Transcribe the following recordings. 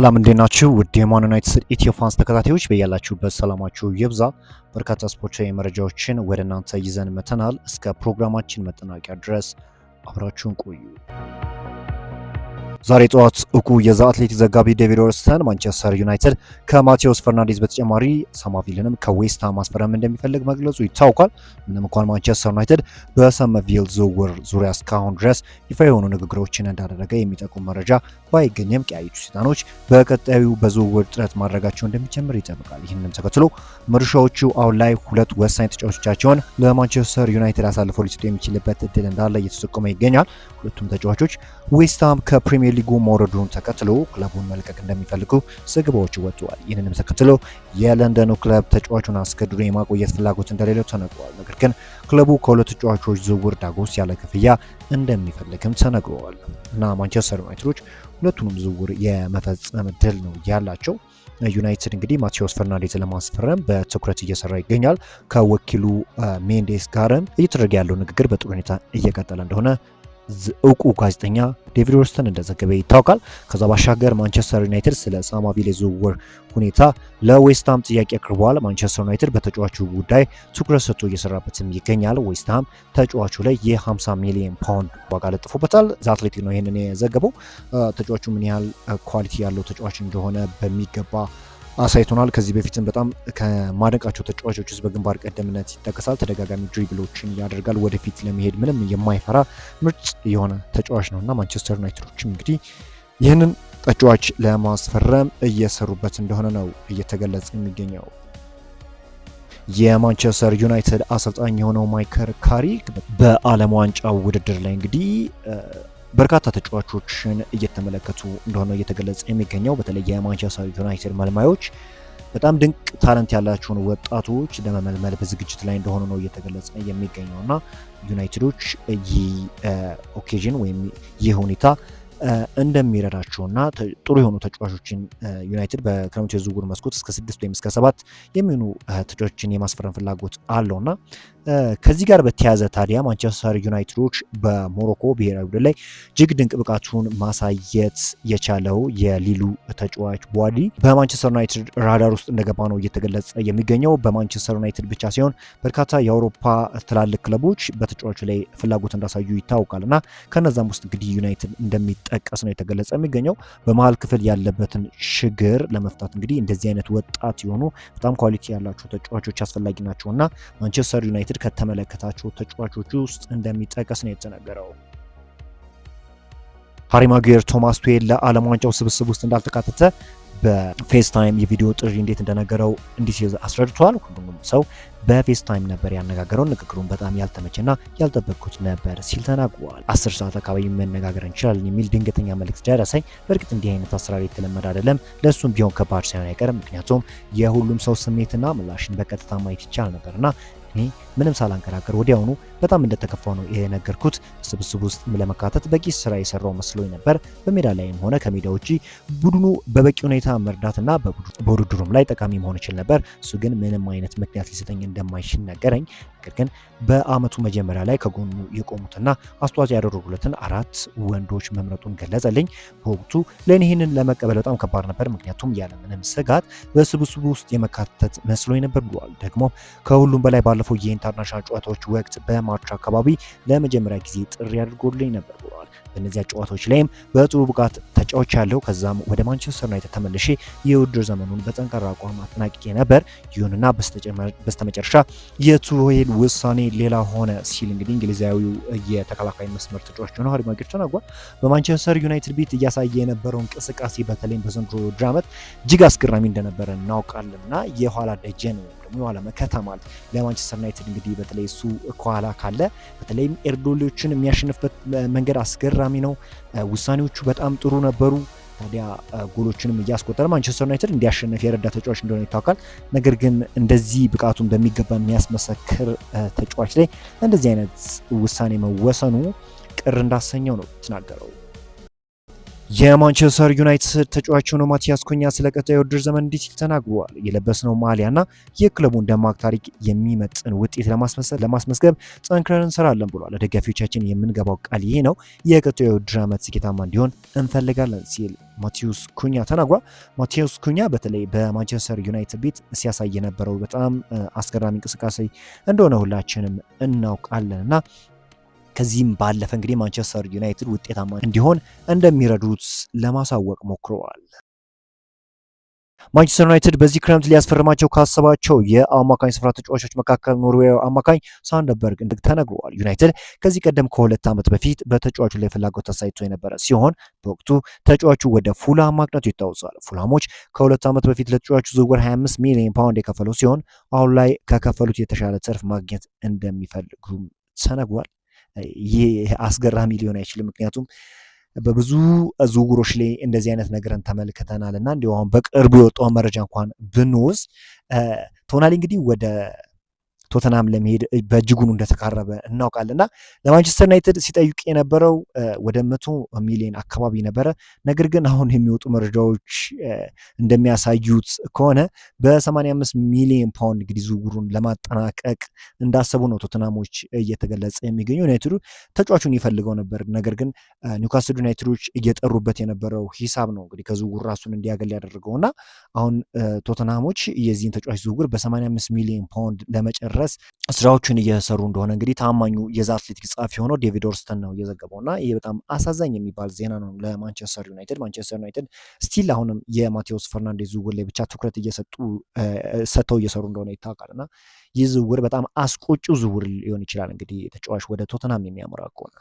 ሰላም እንዴት ናችሁ? ውድ የማን ዩናይትድ ኢትዮ ፋንስ ተከታታዮች በያላችሁበት ሰላማችሁ ይብዛ። በርካታ ስፖርታዊ መረጃዎችን ወደ እናንተ ይዘን መተናል። እስከ ፕሮግራማችን መጠናቂያ ድረስ አብራችሁን ቆዩ። ዛሬ ጠዋት እኩ የዛ አትሌቲክ ዘጋቢ ዴቪድ ኦርንስተን ማንቸስተር ዩናይትድ ከማቴዎስ ፈርናንዴዝ በተጨማሪ ሳማቪልንም ከዌስትሃም ማስፈረም እንደሚፈልግ መግለጹ ይታወቃል። ምንም እንኳን ማንቸስተር ዩናይትድ በሳማቪል ዝውውር ዙሪያ እስካሁን ድረስ ይፋ የሆኑ ንግግሮችን እንዳደረገ የሚጠቁም መረጃ ባይገኝም ቀያዮቹ ሰይጣኖች በቀጣዩ በዝውውር ጥረት ማድረጋቸው እንደሚጀምር ይጠበቃል። ይህንንም ተከትሎ መድረሻዎቹ አሁን ላይ ሁለት ወሳኝ ተጫዋቾቻቸውን ለማንቸስተር ዩናይትድ አሳልፈው ሊሰጡ የሚችልበት እድል እንዳለ እየተጠቆመ ይገኛል። ሁለቱም ተጫዋቾች ዌስትሃም ከፕሪሚየር ሊጉ መውረዱን ተከትሎ ክለቡን መልቀቅ እንደሚፈልጉ ዘገባዎች ወጥተዋል። ይህንንም ተከትሎ የለንደኑ ክለብ ተጫዋቹን አስገድዶ የማቆየት ፍላጎት እንደሌለው ተነግሯል። ነገር ግን ክለቡ ከሁለት ተጫዋቾች ዝውውር ዳጎስ ያለ ክፍያ እንደሚፈልግም ተነግሯል እና ማንቸስተር ዩናይትዶች ሁለቱንም ዝውውር የመፈጸም እድል ነው ያላቸው። ዩናይትድ እንግዲህ ማቴዎስ ፈርናንዴዝ ለማስፈረም በትኩረት እየሰራ ይገኛል። ከወኪሉ ሜንዴስ ጋርም እየተደረገ ያለው ንግግር በጥሩ ሁኔታ እየቀጠለ እንደሆነ እውቁ ጋዜጠኛ ዴቪድ ኦርንስተን እንደዘገበ ይታወቃል። ከዛ ባሻገር ማንቸስተር ዩናይትድ ስለ ሳማቪል ዝውውር ሁኔታ ለዌስትሃም ጥያቄ አቅርበዋል። ማንቸስተር ዩናይትድ በተጫዋቹ ጉዳይ ትኩረት ሰጥቶ እየሰራበትም ይገኛል። ዌስትሃም ተጫዋቹ ላይ የ50 ሚሊዮን ፓውንድ ዋጋ ለጥፎበታል። ዘ አትሌቲክ ነው ይህንን የዘገበው። ተጫዋቹ ምን ያህል ኳሊቲ ያለው ተጫዋች እንደሆነ በሚገባ አሳይቶናል። ከዚህ በፊትም በጣም ከማደንቃቸው ተጫዋቾች ውስጥ በግንባር ቀደምነት ይጠቀሳል። ተደጋጋሚ ድሪብሎችን ያደርጋል። ወደፊት ለመሄድ ምንም የማይፈራ ምርጥ የሆነ ተጫዋች ነውና ማንቸስተር ዩናይትዶችም እንግዲህ ይህንን ተጫዋች ለማስፈረም እየሰሩበት እንደሆነ ነው እየተገለጸ የሚገኘው። የማንቸስተር ዩናይትድ አሰልጣኝ የሆነው ማይከል ካሪክ በዓለም ዋንጫ ውድድር ላይ እንግዲህ በርካታ ተጫዋቾችን እየተመለከቱ እንደሆነ እየተገለጸ የሚገኘው በተለይ የማንቸስተር ዩናይትድ መልማዮች በጣም ድንቅ ታለንት ያላቸውን ወጣቶች ለመመልመል በዝግጅት ላይ እንደሆኑ ነው እየተገለጸ የሚገኘውና ዩናይትዶች ይህ ኦኬዥን ወይም ይህ ሁኔታ እንደሚረዳቸውና ጥሩ የሆኑ ተጫዋቾችን ዩናይትድ በክረምቱ የዝውውር መስኮት እስከ 6 ወይም እስከ 7 የሚሆኑ ተጫዋቾችን የማስፈረም ፍላጎት አለውና ከዚህ ጋር በተያያዘ ታዲያ ማንቸስተር ዩናይትዶች በሞሮኮ ብሔራዊ ቡድን ላይ እጅግ ድንቅ ብቃቱን ማሳየት የቻለው የሊሉ ተጫዋች ቧዲ በማንቸስተር ዩናይትድ ራዳር ውስጥ እንደገባ ነው እየተገለጸ የሚገኘው። በማንቸስተር ዩናይትድ ብቻ ሳይሆን በርካታ የአውሮፓ ትላልቅ ክለቦች በተጫዋቹ ላይ ፍላጎት እንዳሳዩ ይታወቃልና ከነዛም ውስጥ እንግዲህ ዩናይትድ እንደሚጠቀስ ነው የተገለጸ የሚገኘው። በመሀል ክፍል ያለበትን ችግር ለመፍታት እንግዲህ እንደዚህ አይነት ወጣት የሆኑ በጣም ኳሊቲ ያላቸው ተጫዋቾች አስፈላጊ ናቸውና ማንቸስተር ዩናይትድ ከተመለከታቸው ተጫዋቾች ውስጥ እንደሚጠቀስ ነው የተነገረው። ሃሪ ማጉዌር ቶማስ ቱሄል ለዓለም ዋንጫው ስብስብ ውስጥ እንዳልተካተተ በፌስታይም የቪዲዮ ጥሪ እንዴት እንደነገረው እንዲህ ሲል አስረድቷል። ሁሉም ሰው በፌስታይም ነበር ያነጋገረው። ንግግሩን በጣም ያልተመቸና ያልጠበቅኩት ነበር ሲል ተናግሯል። 10 ሰዓት አካባቢ መነጋገር እንችላለን የሚል ድንገተኛ መልእክት ደረሰኝ። በእርግጥ እንዲህ አይነት አሰራር የተለመደ አይደለም። ለእሱም ቢሆን ከባድ ሳይሆን አይቀርም። ምክንያቱም የሁሉም ሰው ስሜትና ምላሽን በቀጥታ ማየት ይቻል ነበርና እኔ ምንም ሳላንከራከር ወዲያውኑ በጣም እንደተከፋው ነው የነገርኩት። ስብስብ ውስጥ ለመካተት በቂ ስራ የሰራው መስሎኝ ነበር። በሜዳ ላይም ሆነ ከሜዳ ውጪ ቡድኑ በበቂ ሁኔታ መርዳትና በውድድሩም ላይ ጠቃሚ መሆን ይችል ነበር። እሱ ግን ምንም አይነት ምክንያት ሊሰጠኝ እንደማይችል ነገረኝ። ነገር ግን በአመቱ መጀመሪያ ላይ ከጎኑ የቆሙትና አስተዋጽኦ ያደረጉለትን 4 ወንዶች መምረጡን ገለጸልኝ። በወቅቱ ለእኔ ይህንን ለመቀበል በጣም ከባድ ነበር፣ ምክንያቱም ያለምንም ስጋት በስብስቡ ውስጥ የመካተት መስሎኝ ነበር ብሏል። ደግሞ ከሁሉም በላይ ባለፈው የኢንተርናሽናል ጨዋታዎች ወቅት በማርች አካባቢ ለመጀመሪያ ጊዜ ጥሪ አድርጎልኝ ነበር ብሏል። በእነዚያ ጨዋታዎች ላይም በጥሩ ብቃት ተጫዋች ያለው ከዛም ወደ ማንቸስተር ዩናይትድ ተመልሼ የውድድር ዘመኑን በጠንካራ አቋም አጠናቅቄ ነበር። ይሁንና በስተመጨረሻ የቱሄል ውሳኔ ሌላ ሆነ ሲል እንግዲህ እንግሊዛዊው የተከላካይ መስመር ተጫዋች ነው ሃሪ ማጉዌር ተናግሯል። በማንቸስተር ዩናይትድ ቤት እያሳየ የነበረው እንቅስቃሴ በተለይም በዘንድሮ ውድድር ዓመት እጅግ አስገራሚ እንደነበረ እናውቃለንና የኋላ ደጀን የኋላ መከታ ማለት ለማንቸስተር ዩናይትድ እንግዲህ በተለይ እሱ ከኋላ ካለ በተለይም ኤርዶሌዎችን የሚያሸንፍበት መንገድ አስገራሚ ነው። ውሳኔዎቹ በጣም ጥሩ ነበሩ። ታዲያ ጎሎችንም እያስቆጠረ ማንቸስተር ዩናይትድ እንዲያሸንፍ የረዳ ተጫዋች እንደሆነ ይታወቃል። ነገር ግን እንደዚህ ብቃቱን በሚገባ የሚያስመሰክር ተጫዋች ላይ እንደዚህ አይነት ውሳኔ መወሰኑ ቅር እንዳሰኘው ነው የተናገረው። የማንቸስተር ዩናይትድ ተጫዋች የሆነው ማቲያስ ኩኛ ስለ ቀጣዩ የውድድር ዘመን እንዲህ ሲል ተናግሯል። የለበስነው ማሊያና የክለቡን ደማቅ ታሪክ የሚመጥን ውጤት ለማስመዝገብ ጠንክረን እንሰራለን ብሏል። ለደጋፊዎቻችን የምንገባው ቃል ይሄ ነው። የቀጣዩ የውድድር ዓመት ስኬታማ እንዲሆን እንፈልጋለን ሲል ማቲያስ ኩኛ ተናግሯል። ማቲያስ ኩኛ በተለይ በማንቸስተር ዩናይትድ ቤት ሲያሳይ የነበረው በጣም አስገራሚ እንቅስቃሴ እንደሆነ ሁላችንም እናውቃለን እና ከዚህም ባለፈ እንግዲህ ማንቸስተር ዩናይትድ ውጤታማ እንዲሆን እንደሚረዱት ለማሳወቅ ሞክረዋል። ማንቸስተር ዩናይትድ በዚህ ክረምት ሊያስፈርማቸው ካሰባቸው የአማካኝ ስፍራ ተጫዋቾች መካከል ኖርዌያዊ አማካኝ ሳንደርበርግ ተነግሯል። ዩናይትድ ከዚህ ቀደም ከ2 ዓመት በፊት በተጫዋቹ ላይ ፍላጎት አሳይቶ የነበረ ሲሆን በወቅቱ ተጫዋቹ ወደ ፉልሃም ማቅናቱ ይታወሳል። ፉልሃሞች ከ2 ዓመት በፊት ለተጫዋቹ ዝውውር 25 ሚሊዮን ፓውንድ የከፈሉ ሲሆን አሁን ላይ ከከፈሉት የተሻለ ትርፍ ማግኘት እንደሚፈልጉም ተነግሯል። ይህ አስገራሚ ሊሆን አይችልም። ምክንያቱም በብዙ ዝውውሮች ላይ እንደዚህ አይነት ነገርን ተመልክተናል እና እንዲሁ አሁን በቅርቡ የወጣውን መረጃ እንኳን ብንወስድ ቶናሊ እንግዲህ ወደ ቶተናም ለመሄድ በእጅጉኑ እንደተቃረበ እናውቃለን እና ለማንቸስተር ዩናይትድ ሲጠይቅ የነበረው ወደ 100 ሚሊዮን አካባቢ ነበረ። ነገር ግን አሁን የሚወጡ መረጃዎች እንደሚያሳዩት ከሆነ በ85 ሚሊዮን ፓውንድ እንግዲህ ዝውውሩን ለማጠናቀቅ እንዳሰቡ ነው ቶተናሞች እየተገለጸ የሚገኘው። ዩናይትዱ ተጫዋቹን ይፈልገው ነበር። ነገር ግን ኒውካስል ዩናይትዶች እየጠሩበት የነበረው ሂሳብ ነው እንግዲህ ከዝውውሩ ራሱን እንዲያገል ያደረገው እና አሁን ቶተናሞች የዚህን ተጫዋች ዝውውር በ85 ሚሊዮን ፓውንድ ለመጨረስ ስራዎችን እየሰሩ እንደሆነ እንግዲህ ታማኙ የዛ አትሌቲክ ጸሐፊ የሆነው ዴቪድ ኦርስተን ነው እየዘገበው እና ይህ በጣም አሳዛኝ የሚባል ዜና ነው ለማንቸስተር ዩናይትድ። ማንቸስተር ዩናይትድ ስቲል አሁንም የማቴዎስ ፈርናንዴዝ ዝውውር ላይ ብቻ ትኩረት ሰጥተው እየሰሩ እንደሆነ ይታወቃል እና ይህ ዝውውር በጣም አስቆጪው ዝውውር ሊሆን ይችላል እንግዲህ ተጫዋች ወደ ቶተናም የሚያመራ ከሆነ።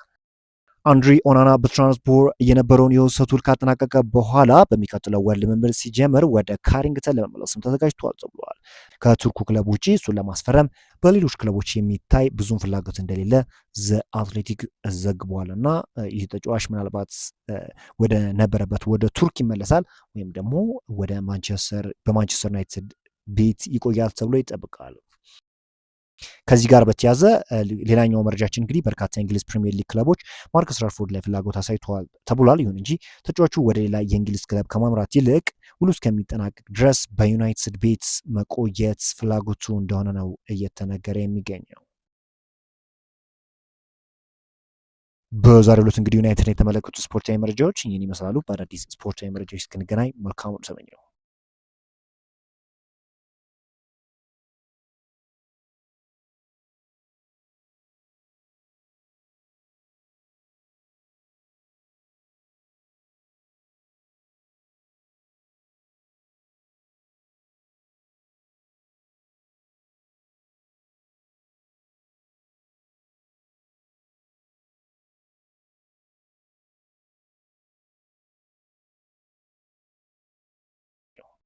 አንድሪ ኦናና በትራንስፖር የነበረውን የውሰት ውል ካጠናቀቀ በኋላ በሚቀጥለው ወር ልምምድ ሲጀምር ወደ ካሪንግተን ለመመለስም ተዘጋጅቷል ተብሏል። ከቱርኩ ክለብ ውጪ እሱን ለማስፈረም በሌሎች ክለቦች የሚታይ ብዙም ፍላጎት እንደሌለ ዘ አትሌቲክ ዘግቧል እና ይህ ተጫዋች ምናልባት ወደ ነበረበት ወደ ቱርክ ይመለሳል ወይም ደግሞ ወደ በማንቸስተር ዩናይትድ ቤት ይቆያል ተብሎ ይጠብቃል። ከዚህ ጋር በተያዘ ሌላኛው መረጃችን እንግዲህ በርካታ የእንግሊዝ ፕሪሚየር ሊግ ክለቦች ማርከስ ራሽፎርድ ላይ ፍላጎት አሳይተዋል ተብሏል። ይሁን እንጂ ተጫዋቹ ወደ ሌላ የእንግሊዝ ክለብ ከማምራት ይልቅ ውሉ እስከሚጠናቀቅ ድረስ በዩናይትድ ቤት መቆየት ፍላጎቱ እንደሆነ ነው እየተነገረ የሚገኘው። በዛሬው ዕለት እንግዲህ ዩናይትድን የተመለከቱ ስፖርታዊ መረጃዎች ይህን ይመስላሉ። በአዳዲስ ስፖርታዊ መረጃዎች እስክንገናኝ መልካሙን ሰመኝ ነው።